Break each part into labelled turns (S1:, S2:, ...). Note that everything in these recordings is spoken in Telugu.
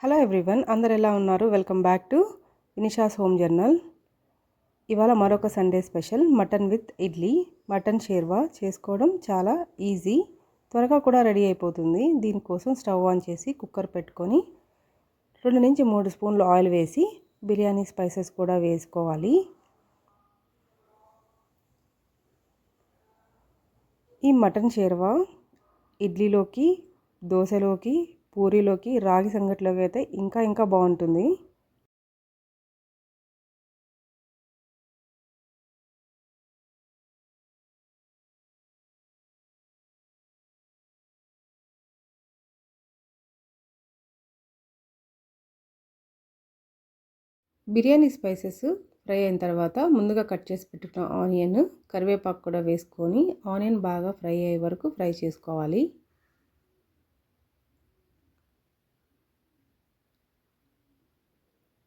S1: హలో ఎవ్రీవన్, అందరు ఎలా ఉన్నారు? Welcome back to Vinisha's home journal. ఇవాళ మరొక Sunday special mutton with idli. Mutton షేర్వా చేసుకోవడం చాలా ఈజీ, త్వరగా కూడా రెడీ అయిపోతుంది. దీనికోసం స్టవ్ ఆన్ చేసి కుక్కర్ పెట్టుకొని 2 నుంచి 3 స్పూన్లు ఆయిల్ వేసి బిర్యానీ స్పైసెస్ కూడా వేసుకోవాలి. ఈ మటన్ షేర్వా ఇడ్లీలోకి, దోశలోకి, పూరీలోకి, రాగి సంగటిలోకి అయితే ఇంకా బాగుంటుంది. బిర్యానీ స్పైసెస్ ఫ్రై అయిన తర్వాత ముందుగా కట్ చేసి పెట్టుకున్న ఆనియన్, కరివేపాకు కూడా వేసుకొని ఆనియన్ బాగా ఫ్రై అయ్యే వరకు ఫ్రై చేసుకోవాలి.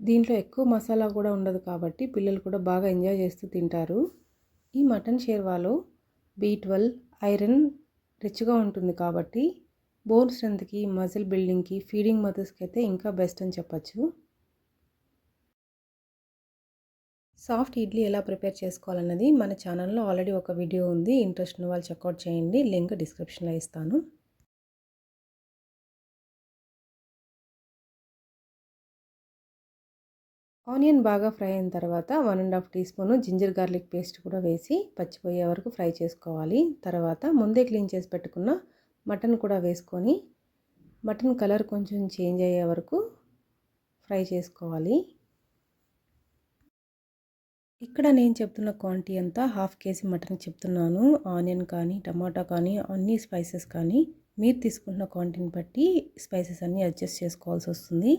S1: దీంట్లో ఎక్కువ మసాలా కూడా ఉండదు కాబట్టి పిల్లలు కూడా బాగా ఎంజాయ్ చేస్తూ తింటారు. ఈ మటన్ షేర్వాలో B12 ఐరన్ రిచ్గా ఉంటుంది కాబట్టి బోన్ స్ట్రెంత్కి, మజిల్ బిల్డింగ్కి, ఫీడింగ్ మదర్స్కి అయితే ఇంకా బెస్ట్ అని చెప్పచ్చు. సాఫ్ట్ ఇడ్లీ ఎలా ప్రిపేర్ చేసుకోవాలన్నది మన ఛానల్లో ఆల్రెడీ ఒక వీడియో ఉంది. ఇంట్రెస్ట్ ఉన్న వాళ్ళు చెక్అవుట్ చేయండి, లింక్ డిస్క్రిప్షన్లో ఇస్తాను. ఆనియన్ బాగా ఫ్రై అయిన తర్వాత 1.5 teaspoon ginger garlic paste కూడా వేసి పచ్చిపోయే వరకు ఫ్రై చేసుకోవాలి. తర్వాత ముందే క్లీన్ చేసి పెట్టుకున్న మటన్ కూడా వేసుకొని మటన్ కలర్ కొంచెం చేంజ్ అయ్యే వరకు ఫ్రై చేసుకోవాలి. ఇక్కడ నేను చెప్తున్న క్వాంటిటీ అంతా 1/2 కేజీ మటన్ చెప్తున్నాను. ఆనియన్ కానీ, టమాటా కానీ, అన్ని స్పైసెస్ కానీ మీరు తీసుకుంటున్న క్వాంటిటీని బట్టి స్పైసెస్ అన్నీ అడ్జస్ట్ చేసుకోవాల్సి వస్తుంది.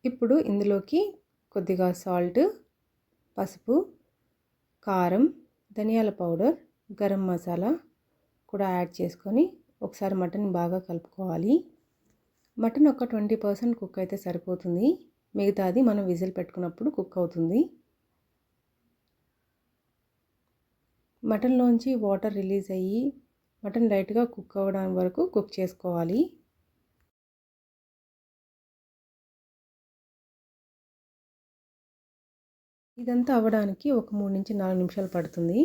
S1: ఇప్పుడు ఇందులోకి కొద్దిగా సాల్ట్, పసుపు, కారం, ధనియాల పౌడర్, గరం మసాలా కూడా యాడ్ చేసుకొని ఒకసారి మటన్ బాగా కలుపుకోవాలి. మటన్ ఒక 20% కుక్ అయితే సరిపోతుంది. మిగతాది మనం విజిల్ పెట్టుకున్నప్పుడు కుక్ అవుతుంది. మటన్లోంచి వాటర్ రిలీజ్ అయ్యి మటన్ లైట్గా కుక్ అవ్వడం వరకు కుక్ చేసుకోవాలి. ఇదంతా అవ్వడానికి ఒక 3 నుంచి 4 నిమిషాలు పడుతుంది.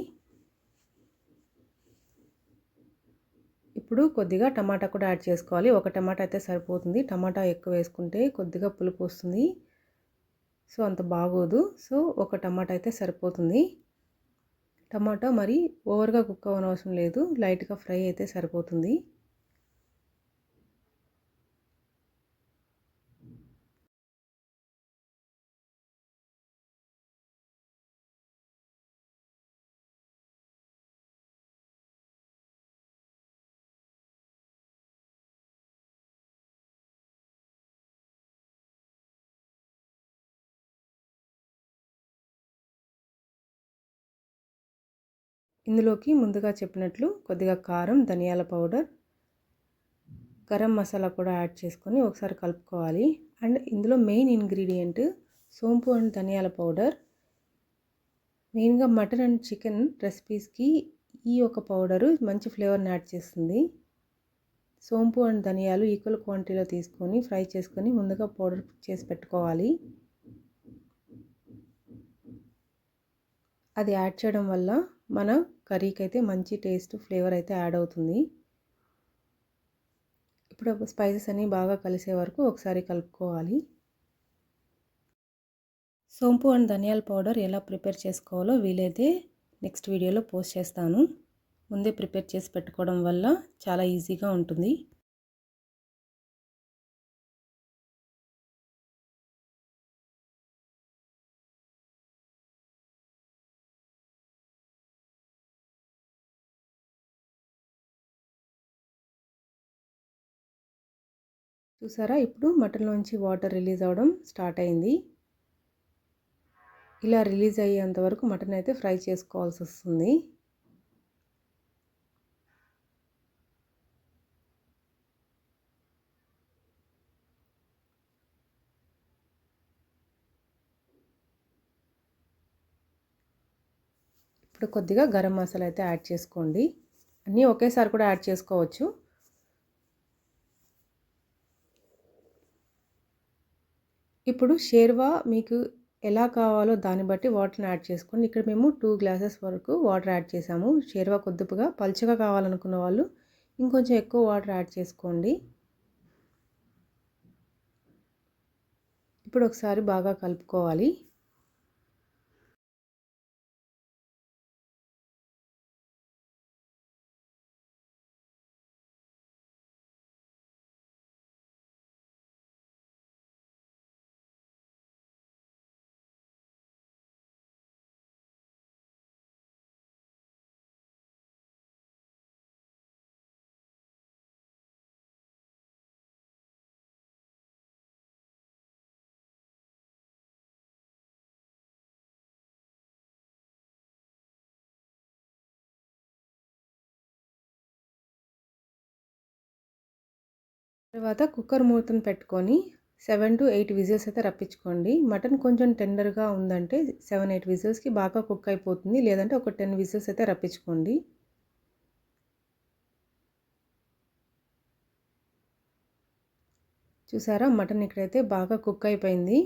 S1: ఇప్పుడు కొద్దిగా టమాటా కూడా యాడ్ చేసుకోవాలి. ఒక టమాటా అయితే సరిపోతుంది. టమాటా ఎక్కువ వేసుకుంటే కొద్దిగా పులుపు వస్తుంది, సో అంత బాగోదు. సో ఒక టమాటా అయితే సరిపోతుంది. టమాటా మరి ఓవర్గా కుక్ అవ్వనవసరం లేదు, లైట్గా ఫ్రై అయితే సరిపోతుంది. ఇందులోకి ముందుగా చెప్పినట్లు కొద్దిగా కారం, ధనియాల పౌడర్, గరం మసాలా కూడా యాడ్ చేసుకొని ఒకసారి కలుపుకోవాలి. అండ్ ఇందులో మెయిన్ ఇంగ్రీడియంట్ సోంపు అండ్ ధనియాల పౌడర్. మెయిన్గా మటన్ అండ్ చికెన్ రెసిపీస్కి ఈ ఒక పౌడరు మంచి ఫ్లేవర్ని యాడ్ చేస్తుంది. సోంపు అండ్ ధనియాలు ఈక్వల్ క్వాంటిటీలో తీసుకొని ఫ్రై చేసుకొని ముందుగా పౌడర్ చేసి పెట్టుకోవాలి. అది యాడ్ చేయడం వల్ల మన కర్రీకి అయితే మంచి టేస్ట్, ఫ్లేవర్ అయితే యాడ్ అవుతుంది. ఇప్పుడు స్పైసెస్ అన్నీ బాగా కలిసే వరకు ఒకసారి కలుపుకోవాలి. సోంపు అండ్ ధనియాల పౌడర్ ఎలా ప్రిపేర్ చేసుకోవాలో వీలైతే నెక్స్ట్ వీడియోలో పోస్ట్ చేస్తాను. ముందే ప్రిపేర్ చేసి పెట్టుకోవడం వల్ల చాలా ఈజీగా ఉంటుంది. చూసారా, ఇప్పుడు మటన్లోంచి వాటర్ రిలీజ్ అవ్వడం స్టార్ట్ అయింది. ఇలా రిలీజ్ అయ్యేంత వరకు మటన్ అయితే ఫ్రై చేసుకోవాల్సి వస్తుంది. ఇప్పుడు కొద్దిగా గరం మసాలా అయితే యాడ్ చేసుకోండి. అన్నీ ఒకేసారి కూడా యాడ్ చేసుకోవచ్చు. ఇప్పుడు షేర్వా మీకు ఎలా కావాలో దాన్ని బట్టి వాటర్ని యాడ్ చేసుకోండి. ఇక్కడ మేము 2 గ్లాసెస్ వరకు వాటర్ యాడ్ చేసాము. షేర్వా కొద్దిగా పలుచగా కావాలనుకున్న వాళ్ళు ఇంకొంచెం ఎక్కువ వాటర్ యాడ్ చేసుకోండి. ఇప్పుడు ఒకసారి బాగా కలుపుకోవాలి. తర్వాత కుక్కర్ మూతను పెట్టుకొని 7 to 8 విజిల్స్ అయితే రప్పించుకోండి. మటన్ కొంచెం టెండర్గా ఉందంటే 7, 8 విజిల్స్కి బాగా కుక్ అయిపోతుంది. లేదంటే ఒక 10 విజిల్స్ అయితే రప్పించుకోండి. చూసారా, మటన్ ఇక్కడైతే బాగా కుక్ అయిపోయింది.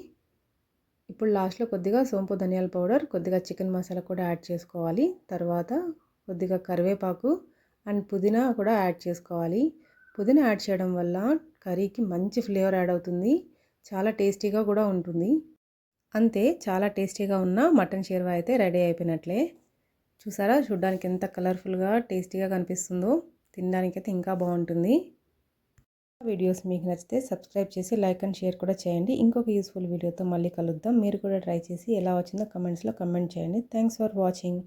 S1: ఇప్పుడు లాస్ట్లో కొద్దిగా సోంపు ధనియాల పౌడర్, కొద్దిగా చికెన్ మసాలా కూడా యాడ్ చేసుకోవాలి. తర్వాత కొద్దిగా కరివేపాకు అండ్ పుదీనా కూడా యాడ్ చేసుకోవాలి. పుదీనా యాడ్ చేయడం వల్ల కర్రీకి మంచి ఫ్లేవర్ యాడ్ అవుతుంది. చాలా టేస్టీగా కూడా ఉంటుంది. అంతే, చాలా టేస్టీగా ఉన్న మటన్ షేర్వా అయితే రెడీ అయిపోయినట్లే. చూసారా, చూడ్డానికి ఎంత కలర్ఫుల్గా టేస్టీగా కనిపిస్తుందో. తినడానికైతే ఇంకా బాగుంటుంది. వీడియోస్ మీకు నచ్చితే సబ్స్క్రైబ్ చేసి లైక్ అండ్ షేర్ కూడా చేయండి. ఇంకొక యూస్ఫుల్ వీడియోతో మళ్ళీ కలుద్దాం. మీరు కూడా ట్రై చేసి ఎలా వచ్చిందో కమెంట్స్లో కమెంట్ చేయండి. Thanks for watching.